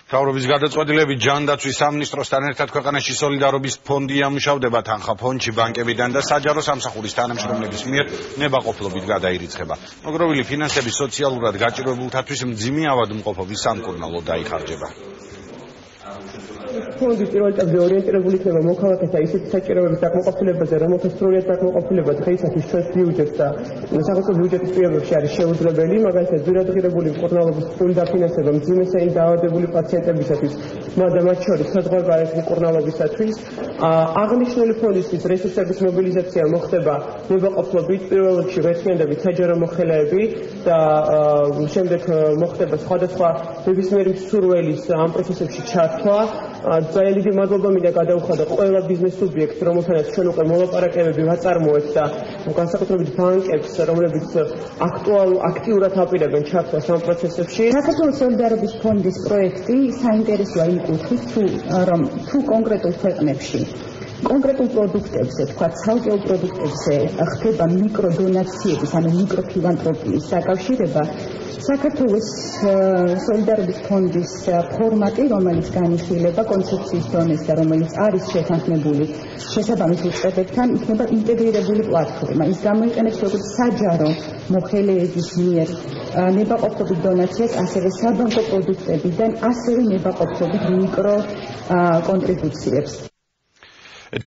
მთავრობის გადაწყვეტილებით ჯანდაცვის სამინისტროსთან ერთად ქვეყანაში სოლიდარობის ფონდი ამუშავდება თანხა ფონდში ბანკებიდან და საჯარო სამსახურის თანამშრომლების მიერ ნებაყოფლობით გადაირიცხება. მოგროვილი ფინანსები სოციალურად გაჭირვებულთათვის მძიმე ავადმყოფობის სამკურნალოდ დაიხარჯება. ფონდი პირველ etapზე ორიენტირებული იქნება მოქალაქეთა ისეთი საჭიროების დაკმაყოფილებაზე, რომელთა სრულიად დაკმაყოფილება დღეისათვის ჩვენს ბიუჯეტს და სახელმწიფო ბიუჯეტის პირობებში არის შეუძლებელი, მაგალითად ძვირადღირებული მკურნალობის ფული დაფინანსება მძიმე დაავადებული პაციენტებისათვის, მაგრამ მათ შორის საზღვარგარეთ მკურნალობისათვის. აღნიშნული ფონდისთვის რესურსების მობილიზაცია მოხდება ნებაყოფლობით, პირველ რიგში ღირსშესანიშნავი საჯარო მოხელეები და შემდეგ მოხდება სხვადასხვა ნებისმიერი მსურველის ამ პროცესებში ჩართვა. ძალიან დიდი მადლობა მინდა გადაუხადო ყველა ბიზნეს სუბიექტს, რომელთანაც ჩვენ უკვე მოლაპარაკებები ვაწარმოებთ და განსაკუთრებით ბანკებს, რომლებიც აქტიურად აპირებენ ჩართვას ამ პროცესებში. საქართველოს სოლიდარობის ფონდის პროექტი საინტერესოა იმ კუთხით, რომ თუ კონკრეტულ ქვეყნებში კონკრეტულ პროდუქტებზე, თქვა ცალკეულ პროდუქტებზე ხდება მიკროდონაციების, ანუ მიკროფილანთროპიის დაკავშირება, საქართველოს სოლიდარობის ფონდის ფორმატი, რომელიც განიხილება კონცეფციის დონეს და რომელიც არის შეთანხმებული შესაბამის უწყებებთან, იქნება ინტეგრირებული პლატფორმა. ის გამოიყენებს როგორც საჯარო მოხელეების მიერ ნებაყოფლობით დონაციას, ასევე საბანკო პროდუქტებიდან, ასევე ნებაყოფლობით მიკრო კონტრიბუციებს.